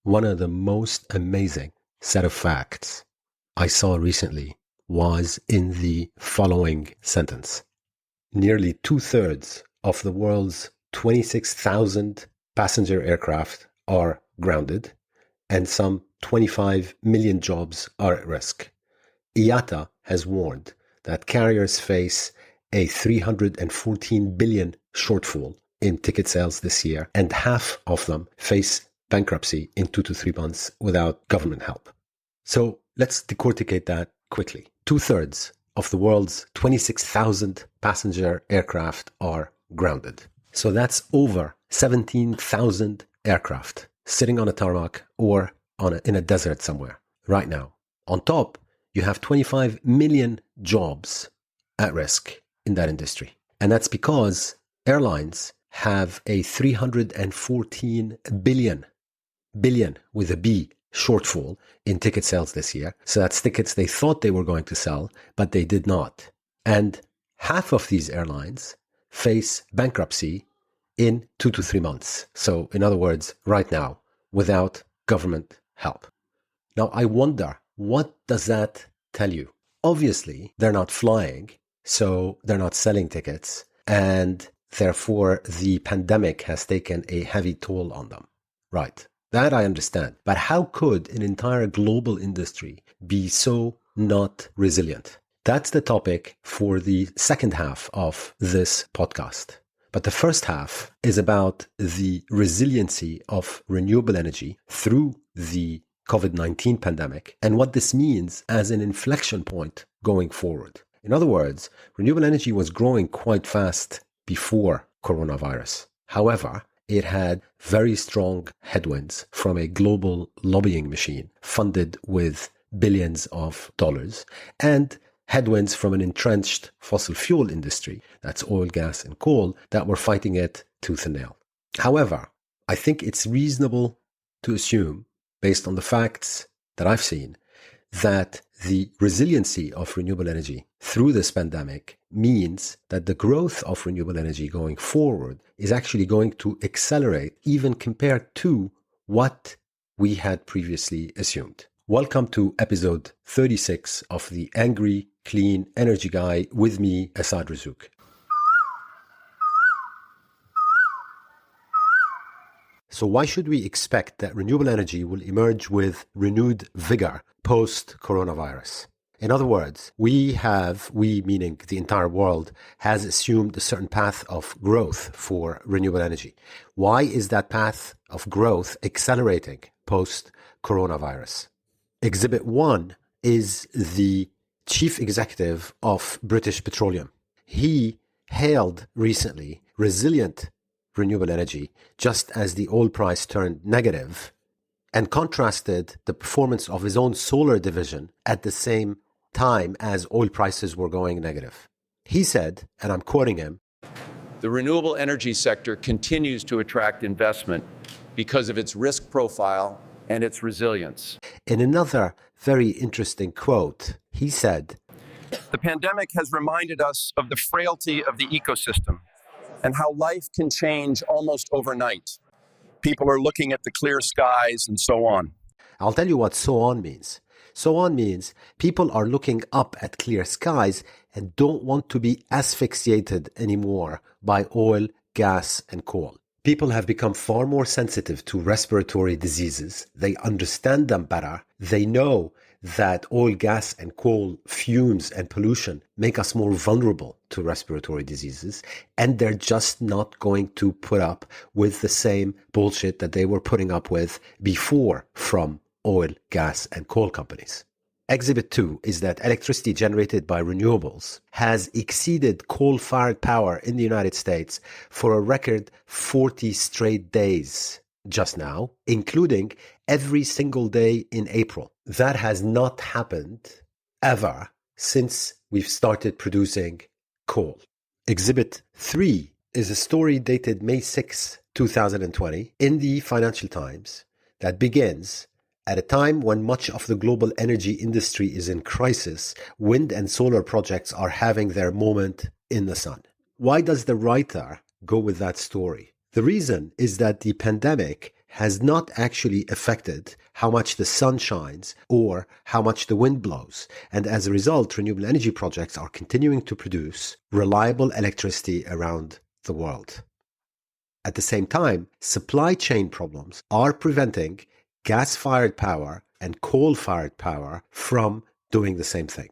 One of the most amazing set of facts I saw recently was in the following sentence. Nearly 2/3 of the world's 26,000 passenger aircraft are grounded and some 25 million jobs are at risk. IATA has warned that carriers face a 314 billion shortfall in ticket sales this year, and half of them face bankruptcy in 2 to 3 months without government help. So let's decorticate that quickly. 2/3 of the world's 26,000 passenger aircraft are grounded. So that's over 17,000 aircraft sitting on a tarmac or in a desert somewhere right now. On top, you have 25 million jobs at risk in that industry. And that's because airlines have a 314 billion with a B shortfall in ticket sales this year. So that's tickets they thought they were going to sell, but they did not. And half of these airlines face bankruptcy in 2 to 3 months. So in other words, right now, without government help. Now, I wonder, what does that tell you? Obviously, they're not flying, so they're not selling tickets, and therefore the pandemic has taken a heavy toll on them. Right. That I understand. But how could an entire global industry be so not resilient? That's the topic for the second half of this podcast. But the first half is about the resiliency of renewable energy through the COVID-19 pandemic and what this means as an inflection point going forward. In other words, renewable energy was growing quite fast before coronavirus. However, it had very strong headwinds from a global lobbying machine funded with billions of dollars and headwinds from an entrenched fossil fuel industry, that's oil, gas, and coal, that were fighting it tooth and nail. However, I think it's reasonable to assume, based on the facts that I've seen, that the resiliency of renewable energy through this pandemic means that the growth of renewable energy going forward is actually going to accelerate even compared to what we had previously assumed. Welcome to episode 36 of the Angry Clean Energy Guy with me, Asad Razouk. So why should we expect that renewable energy will emerge with renewed vigor post-coronavirus? In other words, we meaning the entire world, has assumed a certain path of growth for renewable energy. Why is that path of growth accelerating post-coronavirus? Exhibit 1 is the chief executive of British Petroleum. He hailed recently resilient renewable energy just as the oil price turned negative and contrasted the performance of his own solar division at the same time as oil prices were going negative. He said, and I'm quoting him, "The renewable energy sector continues to attract investment because of its risk profile and its resilience." In another very interesting quote, he said, "The pandemic has reminded us of the frailty of the ecosystem and how life can change almost overnight. People are looking at the clear skies and so on." I'll tell you what so on means. So on means people are looking up at clear skies and don't want to be asphyxiated anymore by oil, gas, and coal. People have become far more sensitive to respiratory diseases. They understand them better. They know that oil, gas, and coal fumes and pollution make us more vulnerable to respiratory diseases. And they're just not going to put up with the same bullshit that they were putting up with before from oil, gas, and coal companies. Exhibit 2 is that electricity generated by renewables has exceeded coal-fired power in the United States for a record 40 straight days just now, including every single day in April. That has not happened ever since we've started producing coal. Exhibit 3 is a story dated May 6, 2020 in the Financial Times that begins, "At a time when much of the global energy industry is in crisis, wind and solar projects are having their moment in the sun." Why does the writer go with that story? The reason is that the pandemic has not actually affected how much the sun shines or how much the wind blows. And as a result, renewable energy projects are continuing to produce reliable electricity around the world. At the same time, supply chain problems are preventing gas-fired power and coal-fired power from doing the same thing.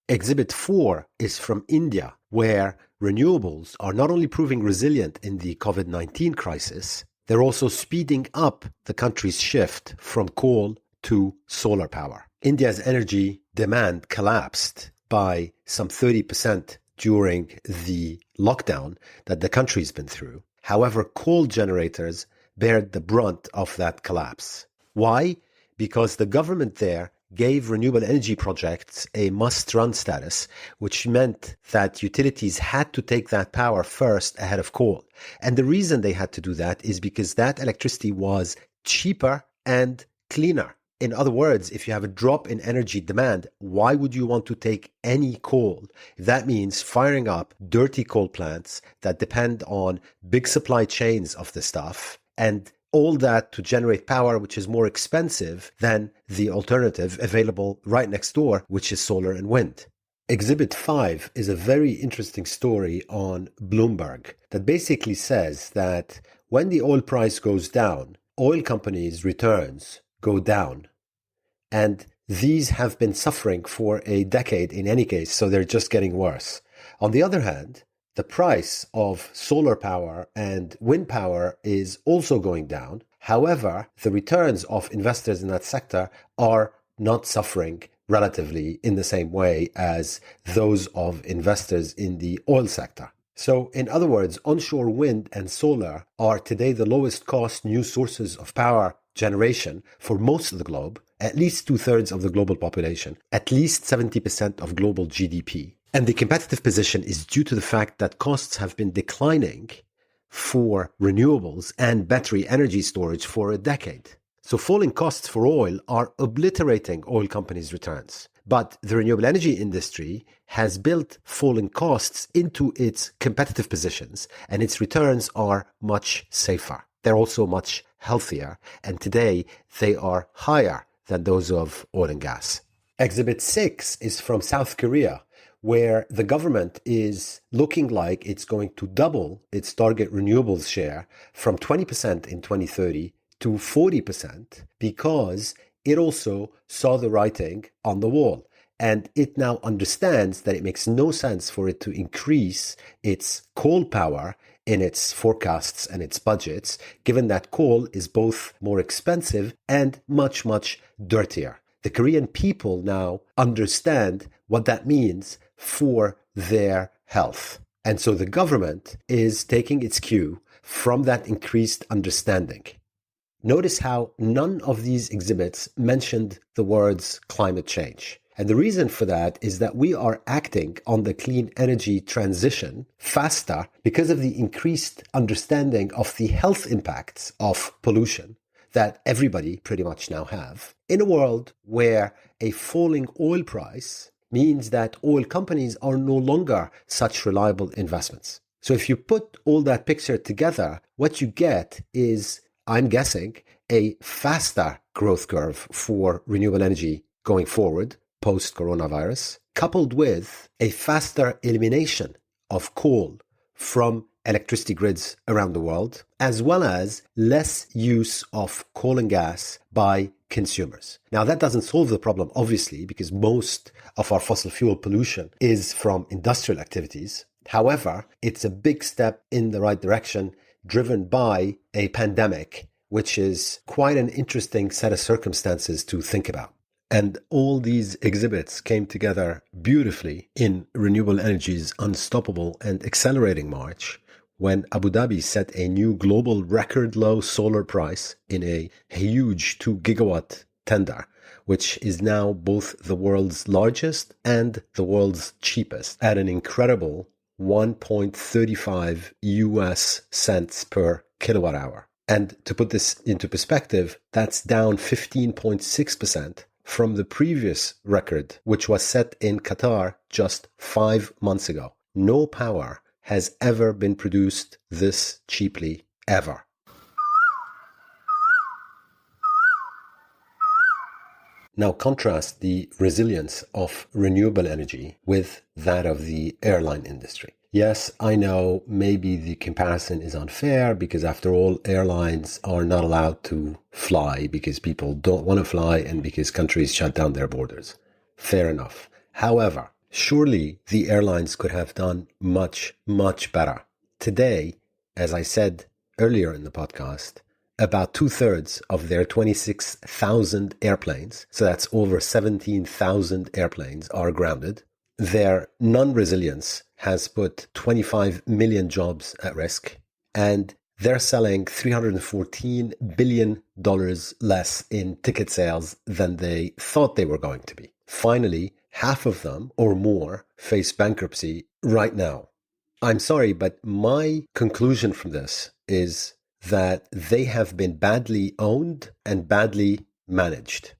Exhibit 4 is from India, where renewables are not only proving resilient in the COVID-19 crisis, they're also speeding up the country's shift from coal to solar power. India's energy demand collapsed by some 30% during the lockdown that the country's been through. However, coal generators bared the brunt of that collapse. Why? Because the government there gave renewable energy projects a must-run status, which meant that utilities had to take that power first ahead of coal. And the reason they had to do that is because that electricity was cheaper and cleaner. In other words, if you have a drop in energy demand, why would you want to take any coal? That means firing up dirty coal plants that depend on big supply chains of the stuff, and all that to generate power which is more expensive than the alternative available right next door, which is solar and wind. Exhibit 5 is a very interesting story on Bloomberg that basically says that when the oil price goes down, oil companies' returns go down. And these have been suffering for a decade in any case, so they're just getting worse. On the other hand, the price of solar power and wind power is also going down. However, the returns of investors in that sector are not suffering relatively in the same way as those of investors in the oil sector. So, in other words, onshore wind and solar are today the lowest cost new sources of power generation for most of the globe, at least 2/3 of the global population, at least 70% of global GDP. And the competitive position is due to the fact that costs have been declining for renewables and battery energy storage for a decade. So falling costs for oil are obliterating oil companies' returns. But the renewable energy industry has built falling costs into its competitive positions, and its returns are much safer. They're also much healthier, and today they are higher than those of oil and gas. Exhibit 6 is from South Korea, where the government is looking like it's going to double its target renewables share from 20% in 2030 to 40% because it also saw the writing on the wall. And it now understands that it makes no sense for it to increase its coal power in its forecasts and its budgets, given that coal is both more expensive and much, much dirtier. The Korean people now understand what that means for their health. And so the government is taking its cue from that increased understanding. Notice how none of these exhibits mentioned the words climate change. And the reason for that is that we are acting on the clean energy transition faster because of the increased understanding of the health impacts of pollution that everybody pretty much now have, in a world where a falling oil price means that oil companies are no longer such reliable investments. So if you put all that picture together, what you get is, I'm guessing, a faster growth curve for renewable energy going forward, post-coronavirus, coupled with a faster elimination of coal from electricity grids around the world, as well as less use of coal and gas by consumers. Now, that doesn't solve the problem, obviously, because most of our fossil fuel pollution is from industrial activities. However, it's a big step in the right direction, driven by a pandemic, which is quite an interesting set of circumstances to think about. And all these exhibits came together beautifully in renewable energy's unstoppable and accelerating march when Abu Dhabi set a new global record low solar price in a huge 2 gigawatt tender, which is now both the world's largest and the world's cheapest at an incredible 1.35 US cents per kilowatt hour. And to put this into perspective, that's down 15.6% from the previous record, which was set in Qatar just 5 months ago. No power has ever been produced this cheaply, ever. Now contrast the resilience of renewable energy with that of the airline industry. Yes, I know maybe the comparison is unfair because after all, airlines are not allowed to fly because people don't want to fly and because countries shut down their borders. Fair enough. However, surely the airlines could have done much, much better. Today, as I said earlier in the podcast, about 2/3 of their 26,000 airplanes, so that's over 17,000 airplanes, are grounded. Their non-resilience has put 25 million jobs at risk, and they're selling $314 billion less in ticket sales than they thought they were going to be. Finally, half of them or more face bankruptcy right now. I'm sorry, but my conclusion from this is that they have been badly owned and badly managed.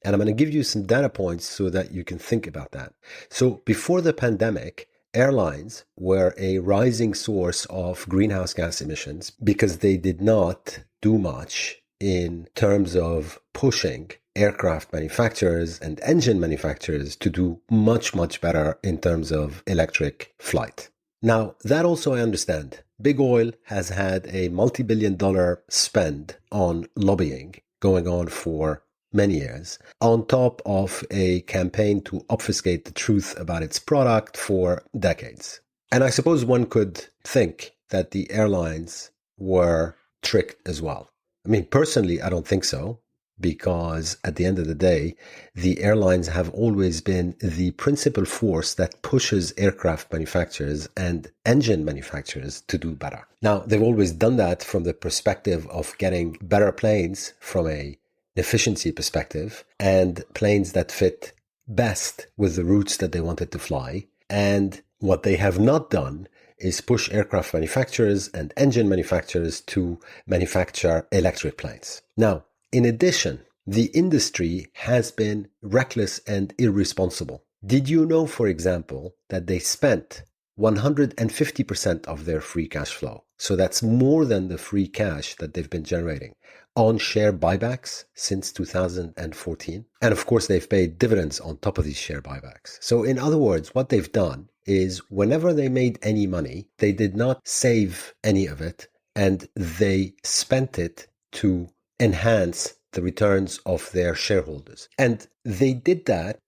And I'm going to give you some data points so that you can think about that. So before the pandemic, airlines were a rising source of greenhouse gas emissions because they did not do much in terms of pushing aircraft manufacturers and engine manufacturers to do much, much better in terms of electric flight. Now, that also I understand. Big Oil has had a multi-billion-dollar spend on lobbying going on for many years, on top of a campaign to obfuscate the truth about its product for decades. And I suppose one could think that the airlines were tricked as well. I mean, personally, I don't think so, because at the end of the day, the airlines have always been the principal force that pushes aircraft manufacturers and engine manufacturers to do better. Now, they've always done that from the perspective of getting better planes from a efficiency perspective and planes that fit best with the routes that they wanted to fly. And what they have not done is push aircraft manufacturers and engine manufacturers to manufacture electric planes. Now, in addition, the industry has been reckless and irresponsible. Did you know, for example, that they spent 150% of their free cash flow, so that's more than the free cash that they've been generating, on share buybacks since 2014. And of course, they've paid dividends on top of these share buybacks. So in other words, what they've done is whenever they made any money, they did not save any of it, and they spent it to enhance the returns of their shareholders. And they did that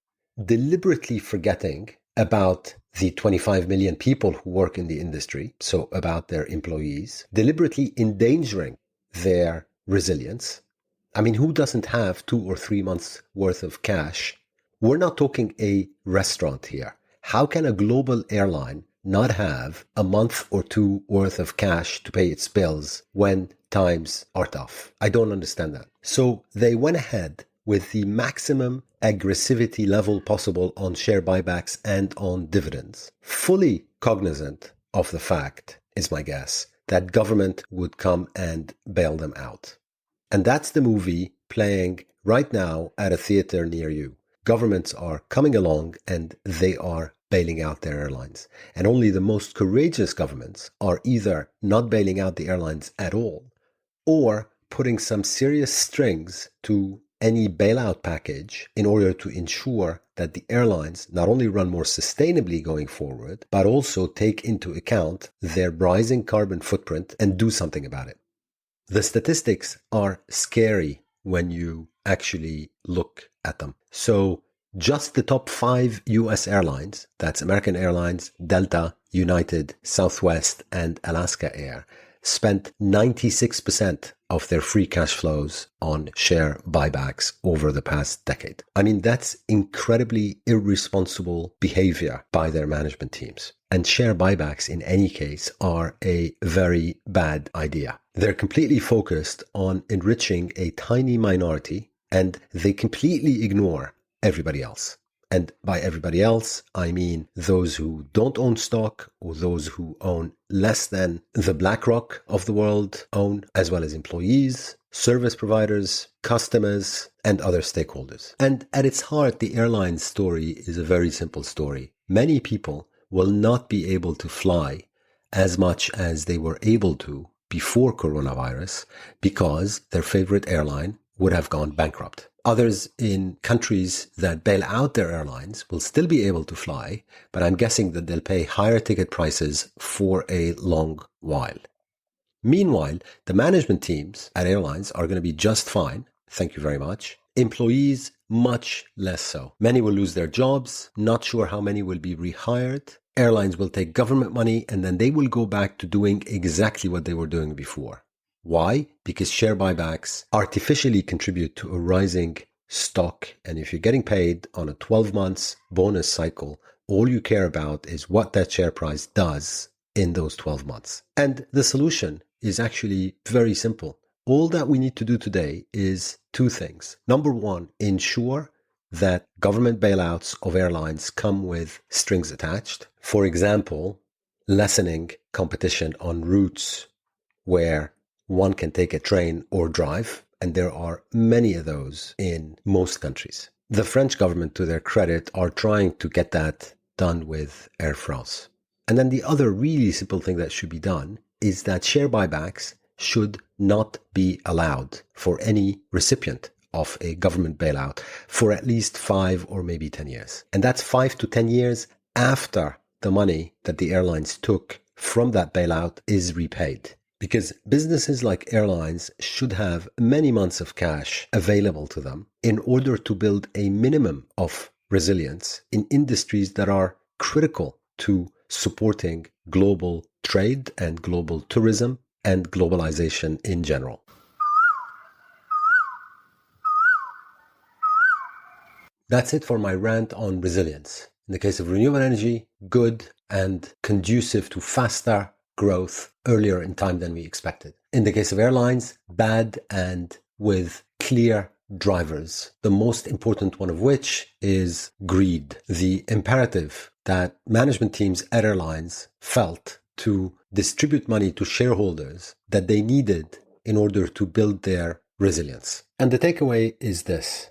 deliberately forgetting about the 25 million people who work in the industry, so about their employees, deliberately endangering their resilience. I mean, who doesn't have 2 or 3 months worth of cash? We're not talking a restaurant here. How can a global airline not have a month or 2 worth of cash to pay its bills when times are tough? I don't understand that. So they went ahead with the maximum aggressivity level possible on share buybacks and on dividends, fully cognizant of the fact, is my guess, that government would come and bail them out. And that's the movie playing right now at a theater near you. Governments are coming along and they are bailing out their airlines. And only the most courageous governments are either not bailing out the airlines at all or putting some serious strings to any bailout package in order to ensure that the airlines not only run more sustainably going forward, but also take into account their rising carbon footprint and do something about it. The statistics are scary when you actually look at them. So just the top 5 US airlines, that's American Airlines, Delta, United, Southwest, and Alaska Air, spent 96% of their free cash flows on share buybacks over the past decade. I mean, that's incredibly irresponsible behavior by their management teams. And share buybacks, in any case, are a very bad idea. They're completely focused on enriching a tiny minority, and they completely ignore everybody else. And by everybody else, I mean those who don't own stock or those who own less than the BlackRock of the world own, as well as employees, service providers, customers, and other stakeholders. And at its heart, the airline story is a very simple story. Many people will not be able to fly as much as they were able to before coronavirus because their favorite airline would have gone bankrupt. Others in countries that bail out their airlines will still be able to fly, but I'm guessing that they'll pay higher ticket prices for a long while. Meanwhile, the management teams at airlines are going to be just fine. Thank you very much. Employees, much less so. Many will lose their jobs. Not sure how many will be rehired. Airlines will take government money and then they will go back to doing exactly what they were doing before. Why? Because share buybacks artificially contribute to a rising stock. And if you're getting paid on a 12 months bonus cycle, all you care about is what that share price does in those 12 months. And the solution is actually very simple. All that we need to do today is two things. Number one, ensure that government bailouts of airlines come with strings attached. For example, lessening competition on routes where one can take a train or drive, and there are many of those in most countries. The French government, to their credit, are trying to get that done with Air France. And then the other really simple thing that should be done is that share buybacks should not be allowed for any recipient of a government bailout for at least 5 or maybe 10 years. And that's 5 to 10 years after the money that the airlines took from that bailout is repaid. Because businesses like airlines should have many months of cash available to them in order to build a minimum of resilience in industries that are critical to supporting global trade and global tourism and globalization in general. That's it for my rant on resilience. In the case of renewable energy, good and conducive to faster growth earlier in time than we expected. In the case of airlines, bad and with clear drivers, the most important one of which is greed. The imperative that management teams at airlines felt to distribute money to shareholders that they needed in order to build their resilience. And the takeaway is this.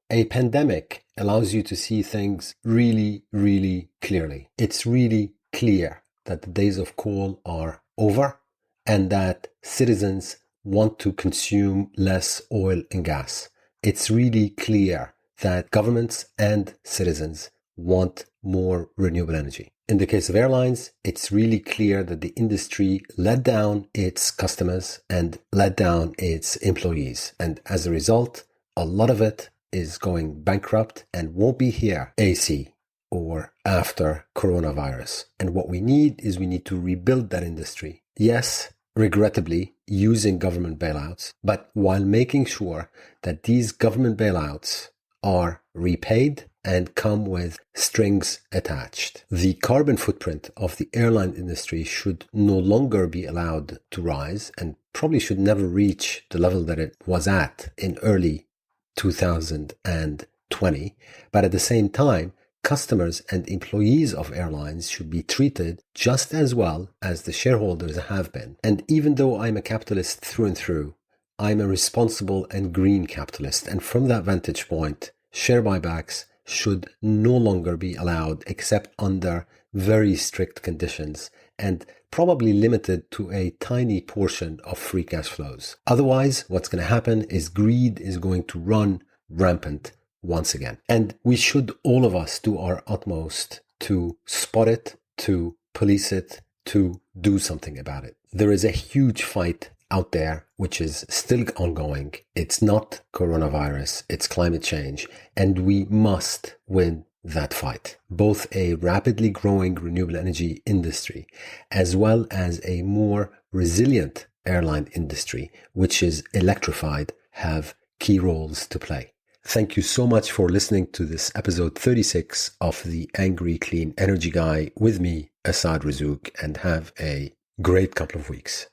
A pandemic allows you to see things really, really clearly. It's really clear that the days of coal are over and that citizens want to consume less oil and gas. It's really clear that governments and citizens want more renewable energy. In the case of airlines, it's really clear that the industry let down its customers and let down its employees. And as a result, a lot of it is going bankrupt and won't be here AC or after coronavirus. And what we need to rebuild that industry. Yes, regrettably, using government bailouts, but while making sure that these government bailouts are repaid and come with strings attached. The carbon footprint of the airline industry should no longer be allowed to rise and probably should never reach the level that it was at in early 2020. But at the same time, customers and employees of airlines should be treated just as well as the shareholders have been. And even though I'm a capitalist through and through, I'm a responsible and green capitalist. And from that vantage point, share buybacks should no longer be allowed except under very strict conditions and probably limited to a tiny portion of free cash flows. Otherwise, what's going to happen is greed is going to run rampant once again. And we should, all of us, do our utmost to spot it, to police it, to do something about it. There is a huge fight out there, which is still ongoing. It's not coronavirus, it's climate change, and we must win that fight. Both a rapidly growing renewable energy industry, as well as a more resilient airline industry, which is electrified, have key roles to play. Thank you so much for listening to this episode 36 of The Angry Clean Energy Guy with me, Asad Razouk, and have a great couple of weeks.